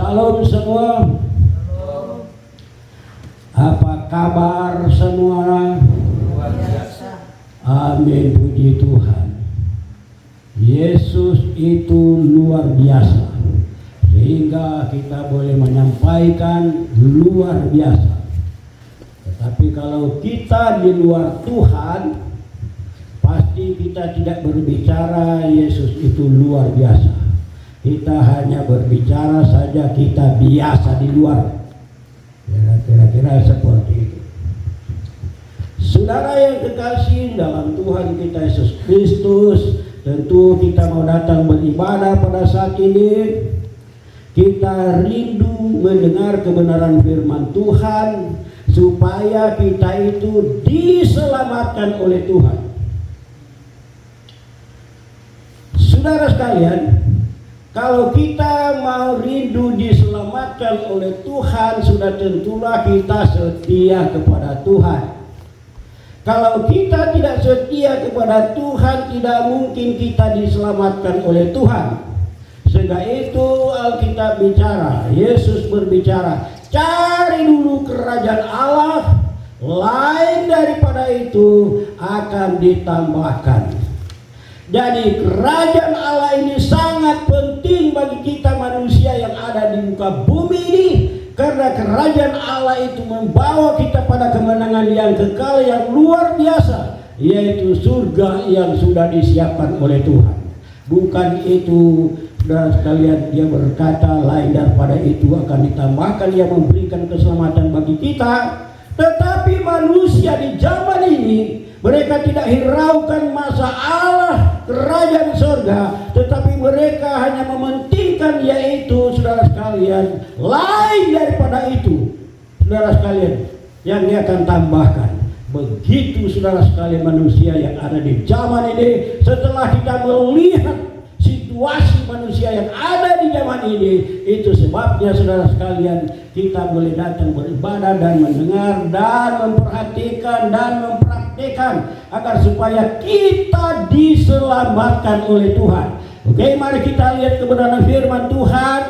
Shalom semua. Apa kabar semua? Luar biasa. Amin, puji Tuhan. Yesus itu luar biasa, sehingga kita boleh menyampaikan luar biasa. Tetapi kalau kita di luar Tuhan, pasti kita tidak berbicara Yesus itu luar biasa. Kita hanya berbicara saja kita biasa di luar. Kira-kira seperti itu. Saudara yang kekasih dalam Tuhan kita Yesus Kristus, tentu kita mau datang beribadah pada saat ini. Kita rindu mendengar kebenaran firman Tuhan, supaya kita itu diselamatkan oleh Tuhan. Saudara sekalian, kalau kita mau rindu diselamatkan oleh Tuhan, sudah tentulah kita setia kepada Tuhan. Kalau kita tidak setia kepada Tuhan, tidak mungkin kita diselamatkan oleh Tuhan. Sehingga itu Alkitab bicara, Yesus berbicara, cari dulu kerajaan Allah, lain daripada itu akan ditambahkan. Jadi kerajaan Allah ini sangat penting bagi kita manusia yang ada di muka bumi ini, karena kerajaan Allah itu membawa kita pada kemenangan yang kekal yang luar biasa, yaitu surga yang sudah disiapkan oleh Tuhan. Bukan itu, saudara sekalian, dia berkata lain daripada itu akan ditambahkan, yang memberikan keselamatan bagi kita. Tetapi manusia di zaman ini, mereka tidak hiraukan masalah kerajaan surga, tetapi mereka hanya mementingkan, yaitu saudara sekalian, lain daripada itu, saudara sekalian, yang dia akan tambahkan. Begitu saudara sekalian manusia yang ada di zaman ini, setelah kita melihat situasi manusia yang ada di zaman ini, itu sebabnya saudara sekalian kita boleh datang beribadah dan mendengar dan memperhatikan dan mempraktikkan, agar supaya kita diselamatkan oleh Tuhan. Oke, mari kita lihat kebenaran firman Tuhan.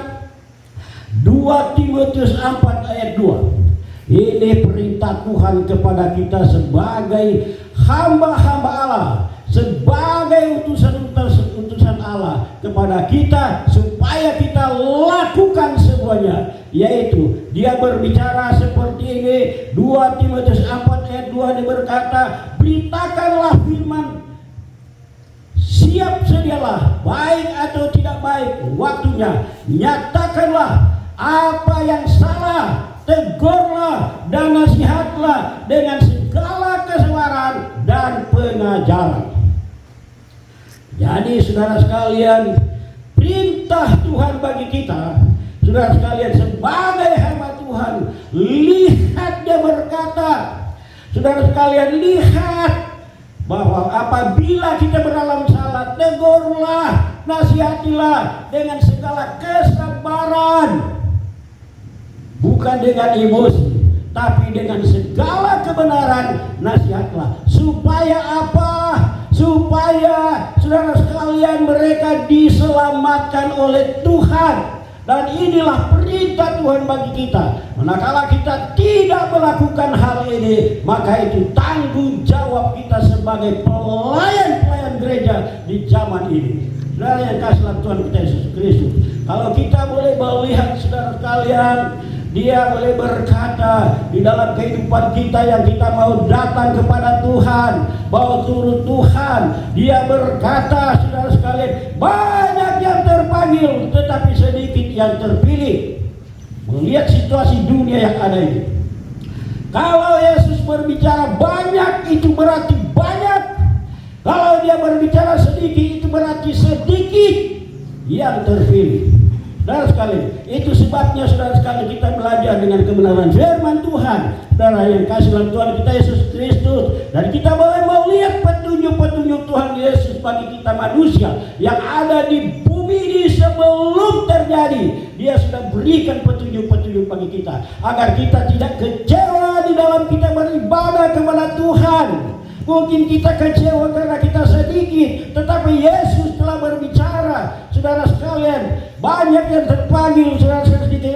2 Timotius 4 ayat 2. Ini perintah Tuhan kepada kita sebagai hamba-hamba Allah, sebagai utusan Allah kepada kita, supaya kita lakukan semuanya. Yaitu dia berbicara seperti ini. 2 Timotius 4 ayat 2 dia berkata, beritakanlah firman, siap sedialah, baik atau tidak baik waktunya, nyatakanlah apa yang salah, tegurlah dan nasihatlah dengan segala kesabaran dan pengajaran. Jadi saudara sekalian, perintah Tuhan bagi kita, saudara sekalian, sebagai hamba Tuhan, lihat dia berkata, saudara sekalian, lihat bahwa apabila kita berdalam salah, tegurlah, nasihatilah dengan segala kesabaran, bukan dengan emosi, tapi dengan segala kebenaran nasihatlah. Supaya apa? Supaya saudara sekalian mereka diselamatkan oleh Tuhan. Dan inilah perintah Tuhan bagi kita. Manakala kita tidak melakukan hal ini, maka itu tanggung jawab kita sebagai pelayan-pelayan gereja di zaman ini. Saudara yang kasih dalam Tuhan kita Yesus Kristus, kalau kita boleh melihat saudara sekalian, dia boleh berkata di dalam kehidupan kita yang kita mau datang kepada Tuhan, mau turut Tuhan, dia berkata saudara sekalian, banyak yang terpanggil tetapi sedikit yang terpilih. Melihat situasi dunia yang ada ini, kalau Yesus berbicara banyak, itu berarti banyak. Kalau dia berbicara sedikit, itu berarti sedikit yang terpilih. Saudara sekalian, itu sebabnya saudara sekalian kita belajar dengan kebenaran firman Tuhan, saudara yang kasih dalam Tuhan kita Yesus Kristus, dan kita boleh melihat petunjuk-petunjuk Tuhan Yesus bagi kita manusia yang ada di bumi ini sebelum terjadi. Dia sudah berikan petunjuk-petunjuk bagi kita, agar kita tidak kecewa di dalam kita beribadah kepada Tuhan. Mungkin kita kecewa karena kita sedikit, tetapi Yesus telah berbicara, saudara sekalian, banyak yang terpanggil, saudara sedikit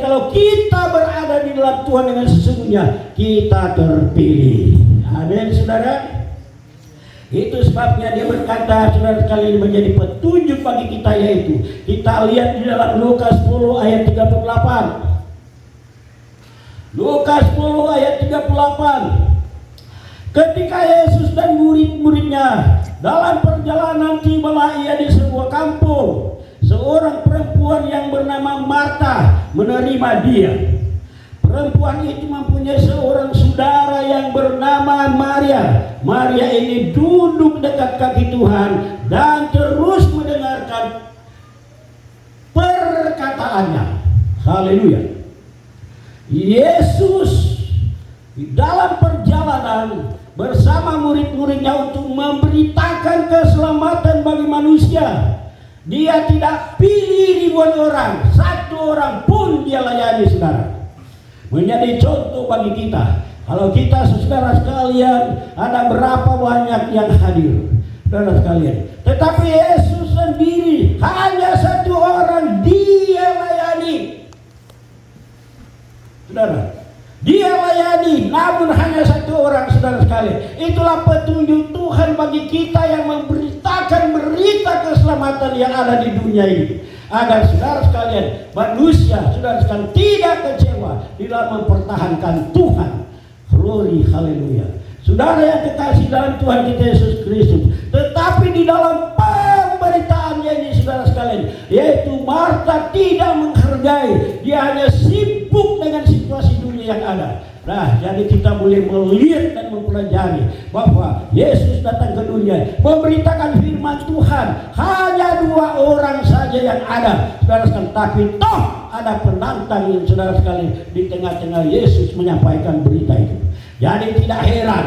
kalau kita berada di dalam Tuhan dengan sesungguhnya, kita terpilih. Amin, saudara. Itu sebabnya dia berkata, saudara sekalian, menjadi petunjuk bagi kita, yaitu kita lihat di dalam Lukas 10 ayat 38. Lukas 10 ayat 38. Ketika Yesus dan murid-muridnya dalam perjalanan, tibalah ia di sebuah kampung. Seorang perempuan yang bernama Marta menerima dia. Perempuan itu mempunyai seorang saudara yang bernama Maria. Maria ini duduk dekat kaki Tuhan dan terus mendengarkan perkataannya. Haleluya. Yesus di dalam perjalanan bersama murid-muridnya untuk memberitakan keselamatan bagi manusia. Dia tidak pilih ribuan orang, satu orang pun dia layani, saudara. Menjadi contoh bagi kita. Kalau kita, saudara sekalian, ada berapa banyak yang hadir, saudara sekalian. Tetapi Yesus sendiri hanya satu orang dia layani. Saudara, dia layani, namun hanya satu orang, saudara sekalian. Itulah petunjuk Tuhan bagi kita yang memberitakan berita keselamatan yang ada di dunia ini. Agar saudara sekalian, manusia, saudara sekalian, tidak kecewa di dalam mempertahankan Tuhan. Glory, haleluya. Saudara yang kekasih dalam Tuhan kita Yesus Kristus. Tetapi di dalam pemberitaannya ini, saudara sekalian, yaitu Marta tidak menghargai. Dia hanya sibuk dengan situasi dunia yang ada. Nah, jadi kita boleh melihat dan mempelajari bahwa Yesus datang ke dunia memberitakan firman Tuhan. Hanya 2 orang saja yang ada, saudara sekalian. Tapi toh ada penantang yang, saudara sekalian, di tengah-tengah Yesus menyampaikan berita itu. Jadi tidak heran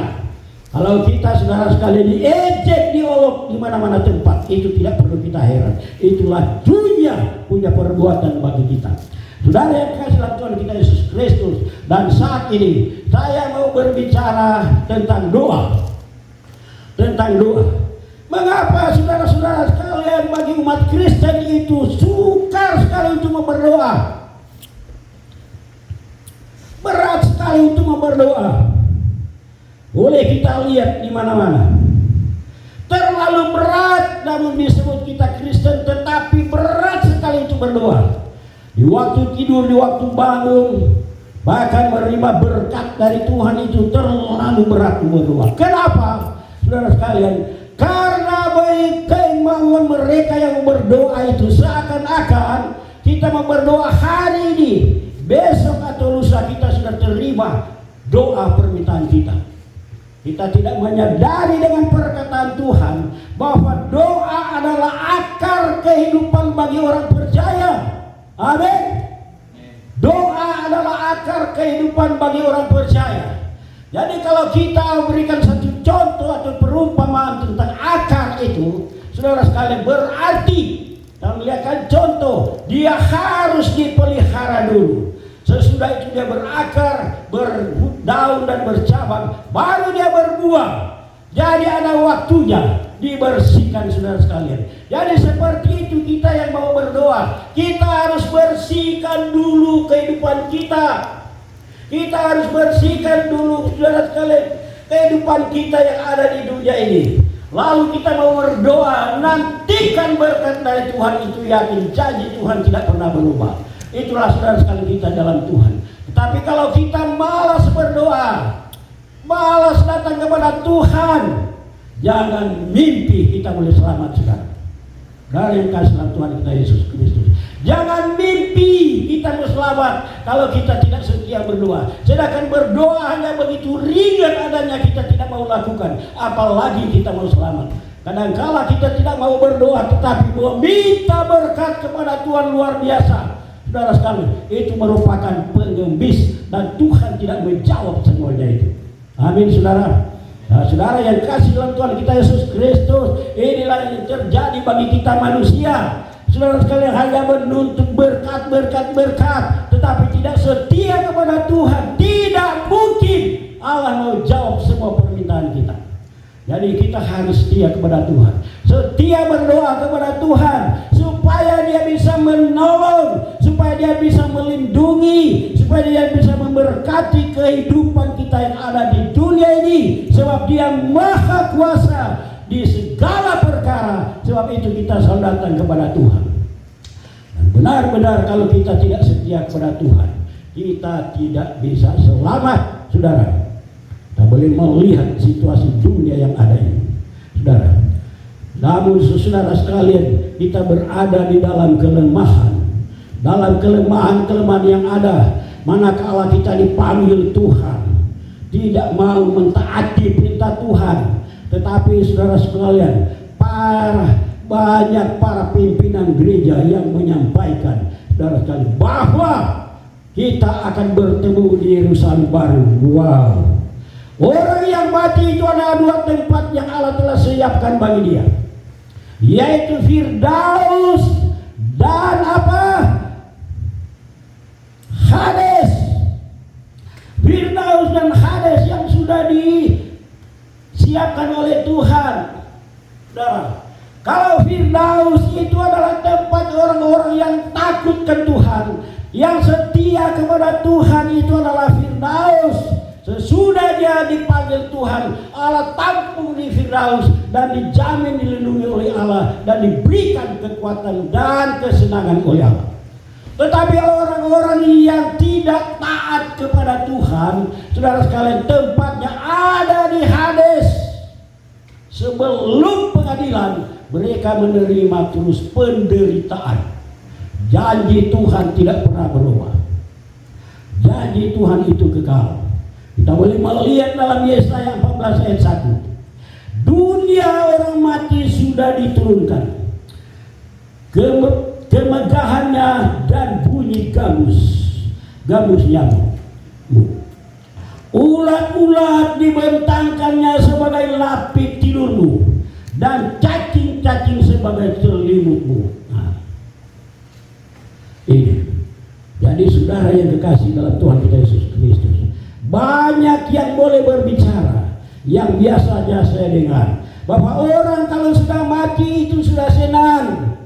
kalau kita, saudara sekalian, diejek, diolok di mana-mana tempat. Itu tidak perlu kita heran. Itulah dunia punya perbuatan bagi kita. Saudara yang kasih dalam Tuhan kita Yesus Kristus. Dan saat ini saya mau berbicara tentang doa. Tentang doa. Mengapa saudara-saudara sekalian, bagi umat Kristen itu sukar sekali untuk berdoa? Berat sekali untuk berdoa. Boleh kita lihat di mana-mana. Terlalu berat, namun disebut kita Kristen, tetapi berat sekali untuk berdoa. Di waktu tidur, di waktu bangun, bahkan menerima berkat dari Tuhan itu terlalu berat berdoa. Kenapa, saudara sekalian? Karena baik keimanan mereka yang berdoa itu seakan-akan kita mau berdoa hari ini, besok atau lusa kita sudah terima doa permintaan kita. Kita tidak menyadari dengan perkataan Tuhan bahwa doa adalah akar kehidupan bagi orang percaya. Amin. Doa adalah akar kehidupan bagi orang percaya. Jadi kalau kita berikan satu contoh atau perumpamaan tentang akar itu, saudara sekalian, berarti kita melihatkan contoh, dia harus dipelihara dulu. Sesudah itu dia berakar, berdaun dan bercabang, baru dia berbuah. Jadi ada waktunya dibersihkan, saudara sekalian. Jadi seperti itu kita yang mau berdoa, kita harus bersihkan dulu kehidupan kita. Kita harus bersihkan dulu, saudara sekalian, kehidupan kita yang ada di dunia ini. Lalu kita mau berdoa, nantikan berkat dari Tuhan, itu yakin janji Tuhan tidak pernah berubah. Itulah, saudara sekalian, kita dalam Tuhan. Tetapi kalau kita malas berdoa, malas datang kepada Tuhan, jangan mimpi kita boleh selamat sekarang. Dari yang kasih Tuhan kita Yesus Kristus. Jangan mimpi kita mau selamat kalau kita tidak setia berdoa. Sedangkan berdoa hanya begitu ringan adanya, kita tidak mau lakukan, apalagi kita mau selamat. Kadangkala kita tidak mau berdoa tetapi meminta berkat kepada Tuhan luar biasa. Saudara sekalian, itu merupakan pengemis dan Tuhan tidak menjawab semuanya itu. Amin, saudara. Nah, saudara yang kasih dalam Tuhan kita Yesus Kristus, inilah yang terjadi bagi kita manusia. Saudara sekalian, hanya menuntut berkat, tetapi tidak setia kepada Tuhan. Tidak mungkin Allah mau jawab semua permintaan kita. Jadi kita harus setia kepada Tuhan, setia berdoa kepada Tuhan, supaya dia bisa menolong, supaya dia bisa melindungi supaya dia bisa memberkati kehidupan kita yang ada di dunia ini, sebab dia maha kuasa di segala perkara. Sebab itu kita selalu datang kepada Tuhan. Dan benar-benar kalau kita tidak setia kepada Tuhan, kita tidak bisa selamat, saudara. Kita boleh melihat situasi dunia yang ada ini, saudara. Namun saudara sekalian, kita berada di dalam kelemahan. Dalam kelemahan-kelemahan yang ada, manakala kita dipanggil Tuhan, tidak mau mentaati perintah Tuhan. Tetapi saudara sekalian, banyak para pimpinan gereja yang menyampaikan, saudara sekalian, bahwa kita akan bertemu di Yerusalem baru. Wow. Orang yang mati itu ada dua tempat yang Allah telah siapkan bagi dia, yaitu Firdaus dan apa? Hades. Firdaus dan Hades yang sudah disiapkan oleh Tuhan. Saudara, kalau Firdaus itu adalah tempat orang-orang yang takutkan Tuhan, yang setia kepada Tuhan, itu adalah Firdaus. Sesudah dia dipanggil Tuhan, Allah tampung di Firdaus dan dijamin dilindungi oleh Allah dan diberikan kekuatan dan kesenangan oleh Allah. Tetapi orang-orang yang tidak taat kepada Tuhan, saudara sekalian, tempatnya ada di Hades. Sebelum pengadilan, mereka menerima terus penderitaan. Janji Tuhan tidak pernah berubah. Janji Tuhan itu kekal. Kita boleh melihat dalam Yesaya 14 ayat 1. Dunia orang mati sudah diturunkan, kemegahannya dan bunyi gambus nyamuk. Ulat-ulat dibentangkannya sebagai lapik tidurmu, dan cacing-cacing sebagai selimutmu. Nah, ini. Jadi saudara yang kekasih dalam Tuhan kita Yesus Kristus, banyak yang boleh berbicara, yang biasanya saya dengar, bahwa orang kalau sudah mati itu sudah senang,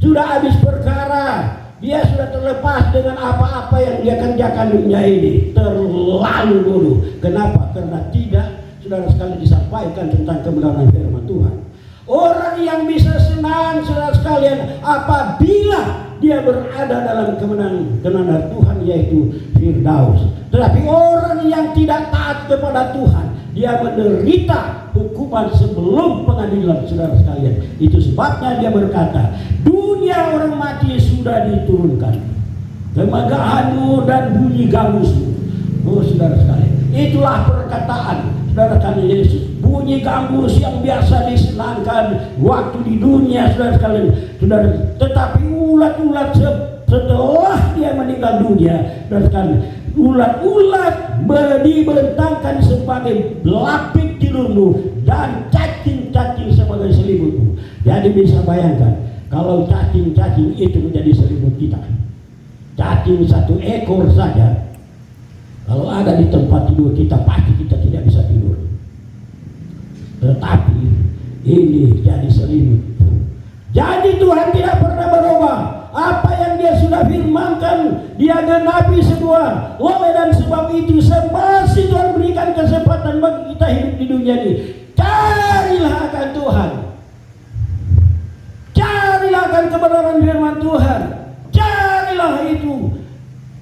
sudah habis perkara, dia sudah terlepas dengan apa-apa yang dia kerjakan dunia ini. Terlalu bodoh. Kenapa? Karena tidak, saudara sekalian, disampaikan tentang kebenaran firman Tuhan. Orang yang bisa senang, saudara sekalian, apabila dia berada dalam kebenaran Tuhan, yaitu Firdaus. Tetapi orang yang tidak taat kepada Tuhan, dia menderita hukuman sebelum pengadilan, saudara sekalian. Itu sebabnya dia berkata, dunia orang mati sudah diturunkan, kemegahanmu dan bunyi gambusmu. Oh saudara sekalian, itulah perkataan saudara kami Yesus. Bunyi gambus yang biasa disenangkan waktu di dunia, saudara sekalian. Saudara, tetapi ulat-ulat setelah dia meninggal dunia, saudara sekalian, ulat-ulat dibentangkan sebagai lapik tidurmu dan cacing-cacing sebagai selimutmu. Jadi bisa bayangkan, kalau cacing-cacing itu menjadi selimut kita, cacing satu ekor saja, kalau ada di tempat tidur kita, pasti kita tidak bisa tidur. Tetapi ini jadi selimut. Jadi Tuhan tidak pernah berubah. Apa yang dia sudah firmankan, dia genapi semua. Oleh dan sebab itu, masih Tuhan berikan kesempatan bagi kita hidup di dunia ini. Carilah akan Tuhan, carilah akan kebenaran firman Tuhan, carilah itu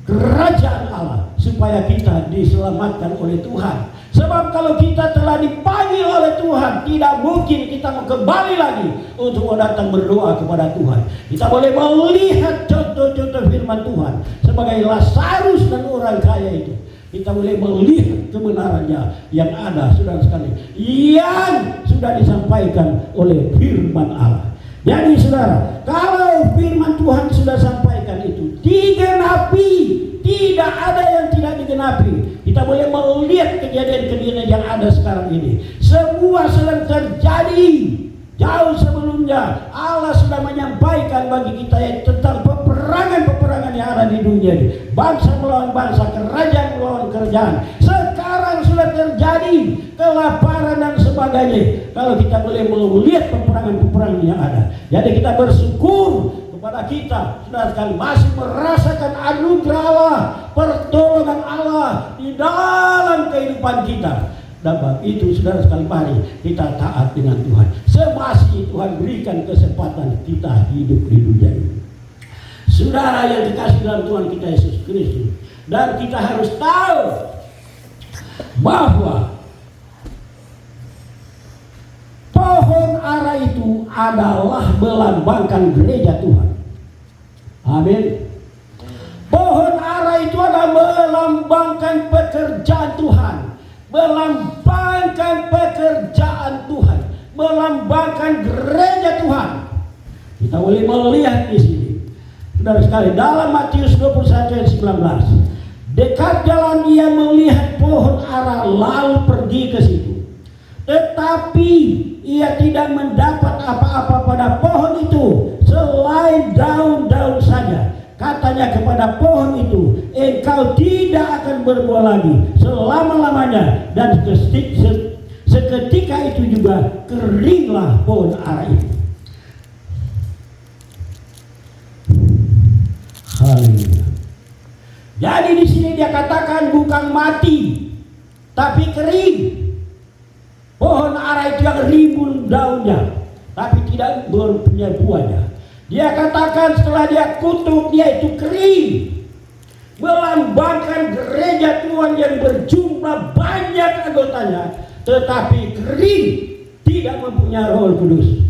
kerajaan Allah, supaya kita diselamatkan oleh Tuhan. Sebab kalau kita telah dipanggil oleh Tuhan, tidak mungkin kita mau kembali lagi untuk datang berdoa kepada Tuhan. Kita boleh melihat contoh-contoh firman Tuhan sebagai Lazarus dan orang kaya itu. Kita boleh melihat kebenarannya yang ada, saudara sekalian, yang sudah disampaikan oleh firman Allah. Jadi saudara, kalau firman Tuhan sudah sampaikan itu digenapi, tidak ada yang tidak digenapi. Kita boleh melihat kejadian-kejadian yang ada sekarang ini. Semua sedang terjadi. Jauh sebelumnya Allah sudah menyampaikan bagi kita tentang peperangan-peperangan yang ada di dunia ini. Bangsa melawan bangsa, kerajaan melawan kerajaan. Sekarang sudah terjadi kelaparan dan sebagainya. Kalau kita boleh melihat peperangan-peperangan yang ada, jadi kita bersyukur kepada kita, saudara sekali, masih merasakan anugerah Allah, pertolongan Allah di dalam kehidupan kita. Dan bab itu, saudara sekali, mari kita taat dengan Tuhan. Semasih Tuhan berikan kesempatan kita hidup di dunia ini. Saudara yang dikasih dalam Tuhan kita Yesus Kristus, dan kita harus tahu bahwa pohon ara itu adalah melambangkan gereja Tuhan. Amin. Pohon ara itu adalah melambangkan pekerjaan Tuhan, melambangkan pekerjaan Tuhan, melambangkan gereja Tuhan. Kita boleh melihat di sini, saudara sekali, dalam Matius 21 ayat 19, dekat jalan ia melihat pohon ara lalu pergi ke situ. Tetapi ia tidak mendapat apa-apa pada pohon itu selain daun-daun saja. Katanya kepada pohon itu, engkau tidak akan berbuah lagi selama-lamanya. Dan seketika itu juga keringlah pohon ara itu. Haleluya. Jadi di sini dia katakan bukan mati, tapi kering. Pohon ara itu yang rimbun daunnya, tapi tidak mempunyai buahnya. Dia katakan setelah dia kutuk, dia itu kering. Melambangkan gereja Tuhan yang berjumlah banyak anggotanya, tetapi kering, tidak mempunyai Roh Kudus.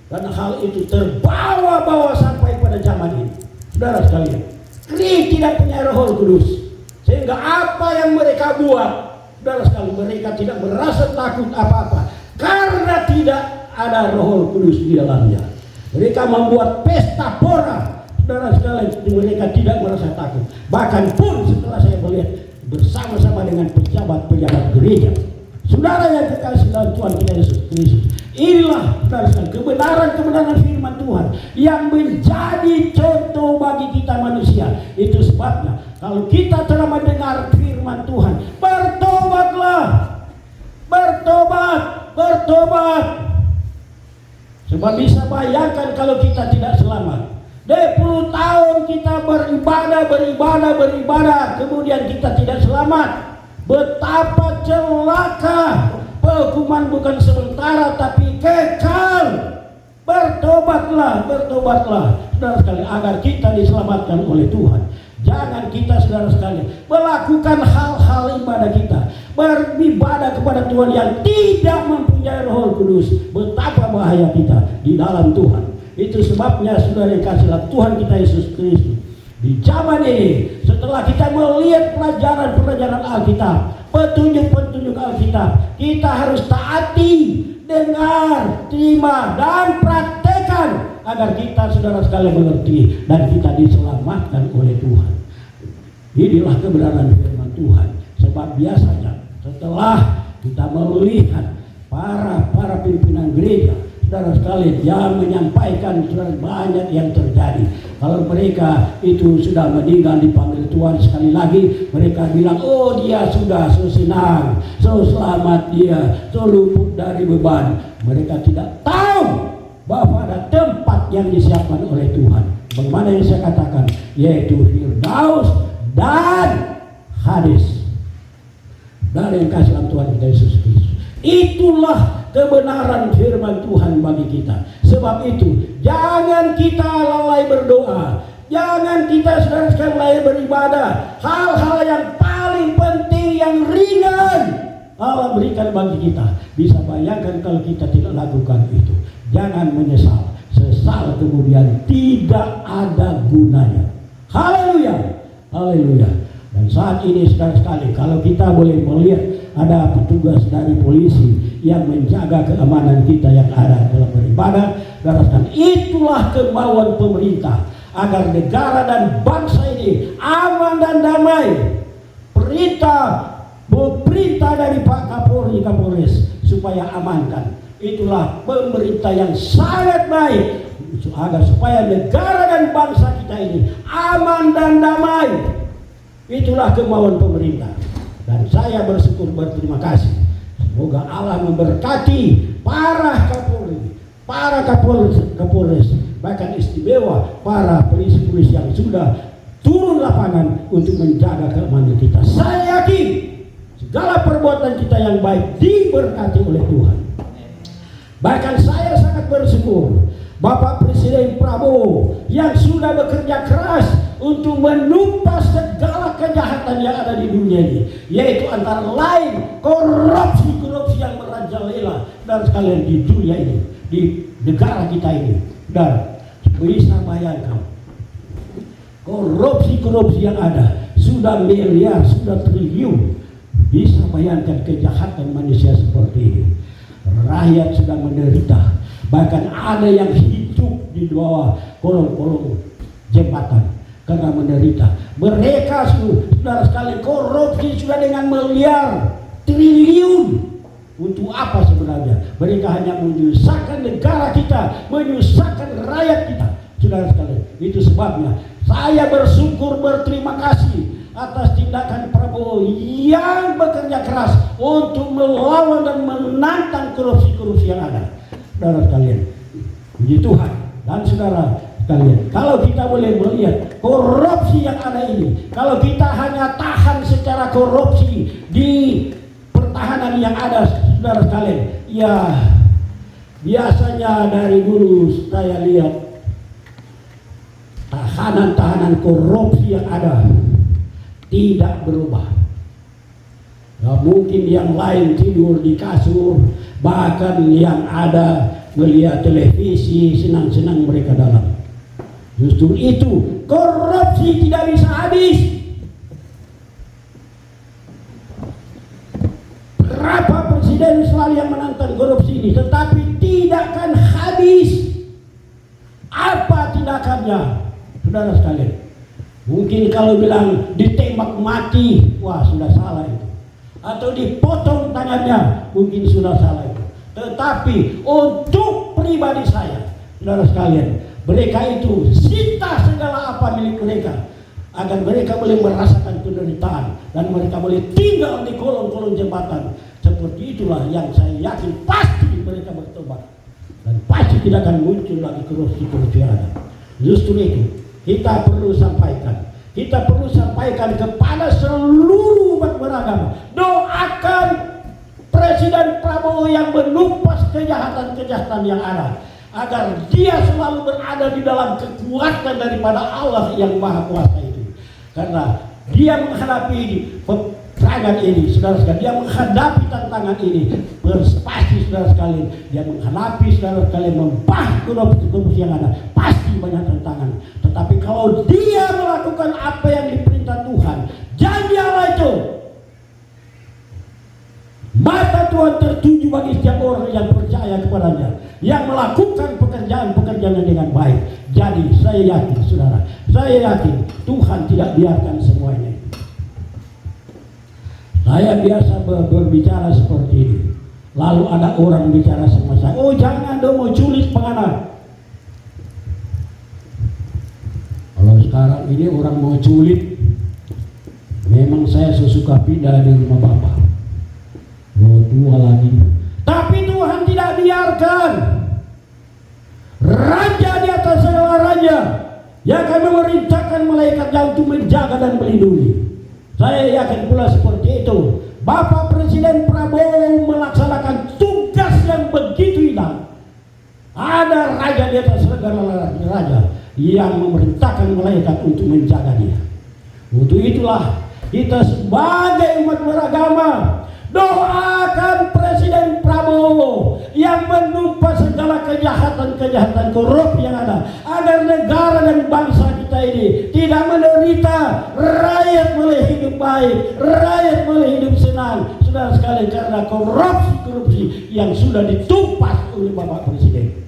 Dan hal itu terbawa-bawa sampai pada zaman ini. Saudara sekalian, kering, tidak punya Roh Kudus. Sehingga apa yang mereka buat, saudara sekali, mereka tidak merasa takut apa-apa karena tidak ada Roh Kudus di dalamnya. Mereka membuat pesta pora, saudara sekalian, mereka tidak merasa takut. Bahkan pun setelah saya melihat bersama-sama dengan pejabat-pejabat gereja, saudara yang kekasih dalam Tuhan kita Yesus Kristus, inilah saudara sekalian kebenaran firman Tuhan yang menjadi contoh bagi kita manusia. Itu sebabnya kalau kita telah mendengar firman Tuhan, bertobatlah, bertobat. Sebab bisa bayangkan kalau kita tidak selamat, 20 tahun kita beribadah, kemudian kita tidak selamat. Betapa celaka. Hukuman bukan sementara tapi kekal. Bertobatlah, saudara sekalian, agar kita diselamatkan oleh Tuhan. Jangan kita, saudara sekalian, melakukan hal-hal ibadah kita, beribadah kepada Tuhan yang tidak mempunyai Roh Kudus. Betapa bahaya kita di dalam Tuhan. Itu sebabnya, saudara yang kasih Tuhan kita Yesus Kristus, di zaman ini, setelah kita melihat pelajaran-pelajaran Alkitab, petunjuk-petunjuk Alkitab, kita harus taati, dengar, terima, dan praktekkan agar kita, saudara sekalian, mengerti dan kita diselamatkan oleh Tuhan. Inilah kebenaran firman Tuhan. Sebab biasanya setelah kita melihat para pimpinan gereja, saudara sekalian, yang menyampaikan banyak yang terjadi. Kalau mereka itu sudah meninggal dipanggil Tuhan sekali lagi, mereka bilang, oh dia sudah so senang, so selamat dia, so luput dari beban. Mereka tidak tahu bahwa ada tempat yang disiapkan oleh Tuhan. Bagaimana yang saya katakan, yaitu Firdaus dan Hades. Dari yang kasih Tuhan kita Yesus Kristus. Itulah kebenaran firman Tuhan bagi kita. Sebab itu, jangan kita lalai berdoa. Jangan kita, saudara sekalian, lalai beribadah. Hal-hal yang paling penting, yang ringan, Allah berikan bagi kita. Bisa bayangkan kalau kita tidak lakukan itu. Jangan menyesal. Sesal kemudian tidak ada gunanya. Haleluya. Haleluya. Dan saat ini, saudara sekali, kalau kita boleh melihat ada petugas dari polisi yang menjaga keamanan kita yang ada dalam beribadah, dan itulah kemauan pemerintah agar negara dan bangsa ini aman dan damai. Perintah dari Pak Kapolri, Kapolres supaya amankan. Itulah pemerintah yang sangat baik agar supaya negara dan bangsa kita ini aman dan damai. Itulah kemauan pemerintah. Dan saya berterima kasih. Semoga Allah memberkati para Kapolri, para Kapolres, bahkan istimewa para polisi-polisi yang sudah turun lapangan untuk menjaga keamanan kita. Saya yakin segala perbuatan kita yang baik diberkati oleh Tuhan. Bahkan saya sangat bersyukur Bapak Presiden Prabowo yang sudah bekerja keras untuk menumpas segala kejahatan yang ada di dunia ini, yaitu antara lain korupsi yang merajalela dan sekalian di dunia ini, di negara kita ini. Dan bisa bayangkan korupsi yang ada sudah miliar, sudah triliun. Bisa bayangkan kejahatan manusia seperti ini. Rakyat sudah menderita. Bahkan ada yang hidup di bawah kolong-kolong jembatan karena menderita. Mereka saudara sekali korupsi sudah dengan miliar, triliun. Untuk apa sebenarnya? Mereka hanya menyusahkan negara kita, menyusahkan rakyat kita. Saudara sekali, itu sebabnya saya bersyukur, berterima kasih atas tindakan Prabowo yang bekerja keras untuk melawan dan menantang korupsi yang ada. Saudara sekalian, puji Tuhan. Dan saudara sekalian, kalau kita boleh melihat korupsi yang ada ini, kalau kita hanya tahan secara korupsi di pertahanan yang ada, saudara sekalian, ya biasanya dari dulu saya lihat tahanan-tahanan korupsi yang ada tidak berubah. Gak mungkin yang lain tidur di kasur, bahkan yang ada melihat televisi, senang-senang mereka dalam. Justru itu korupsi tidak bisa habis. Berapa presiden selalu yang menantang korupsi ini, tetapi tidak akan habis. Apa tindakannya? Saudara sekalian, mungkin kalau bilang ditembak mati, wah sudah salah itu. Atau dipotong tangannya, mungkin sudah salah itu. Tetapi untuk pribadi saya, saudara sekalian, mereka itu sita segala apa milik mereka agar mereka boleh merasakan penderitaan dan mereka boleh tinggal di kolong-kolong jembatan. Seperti itulah yang saya yakin pasti mereka bertobat dan pasti tidak akan muncul lagi korupsi yang ada. Justru itu kita perlu sampaikan. Kita perlu sampaikan kepada seluruh umat beragama. Doakan Presiden Prabowo yang menumpas kejahatan-kejahatan yang ada, agar dia selalu berada di dalam kekuatan daripada Allah yang Maha Kuasa itu. Karena dia menghadapi tantangan ini, saudara sekalian, dia menghadapi tantangan ini, pasti saudara sekalian, dia menghadapi saudara sekalian membahas korupsi yang ada, pasti banyak tantangan. Tetapi kalau dia melakukan apa yang diperintah Tuhan, janji Allah itu, mata Tuhan tertuju bagi setiap orang yang percaya kepadanya, yang melakukan pekerjaan-pekerjaan dengan baik. Jadi saya yakin saudara, saya yakin Tuhan tidak biarkan semuanya. Saya biasa berbicara seperti ini. Lalu ada orang bicara sama saya, oh jangan dong mau culik penganak. Kalau sekarang ini orang mau culik, memang saya sesuka pindah dari rumah bapak. Oh tua lagi. Tapi Tuhan tidak biarkan. Raja di atas segala raja yang akan memerintahkan malaikatnya untuk menjaga dan melindungi. Saya yakin pula seperti itu. Bapak Presiden Prabowo melaksanakan tugas yang begitu indah. Ada raja di atas segala raja yang memerintahkan malaikat untuk menjaga dia. Untuk itulah kita sebagai umat beragama doakan Presiden Prabowo yang menumpas segala kejahatan korupsi yang ada, agar negara dan bangsa kita ini tidak menderita, rakyat boleh hidup baik, rakyat boleh hidup senang, saudara sekalian, karena korupsi yang sudah ditumpas oleh Bapak Presiden.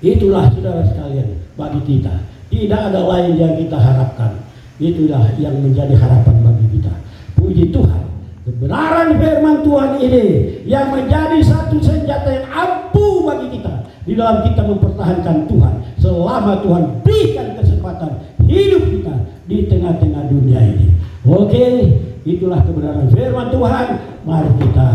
Itulah saudara sekalian bagi kita, tidak ada lain yang kita harapkan. Itulah yang menjadi harapan bagi kita. Puji Tuhan, kebenaran firman Tuhan ini yang menjadi satu senjata yang ampuh bagi kita di dalam kita mempertahankan Tuhan selama Tuhan berikan kesempatan hidup kita di tengah-tengah dunia ini. Oke, itulah kebenaran firman Tuhan. Mari kita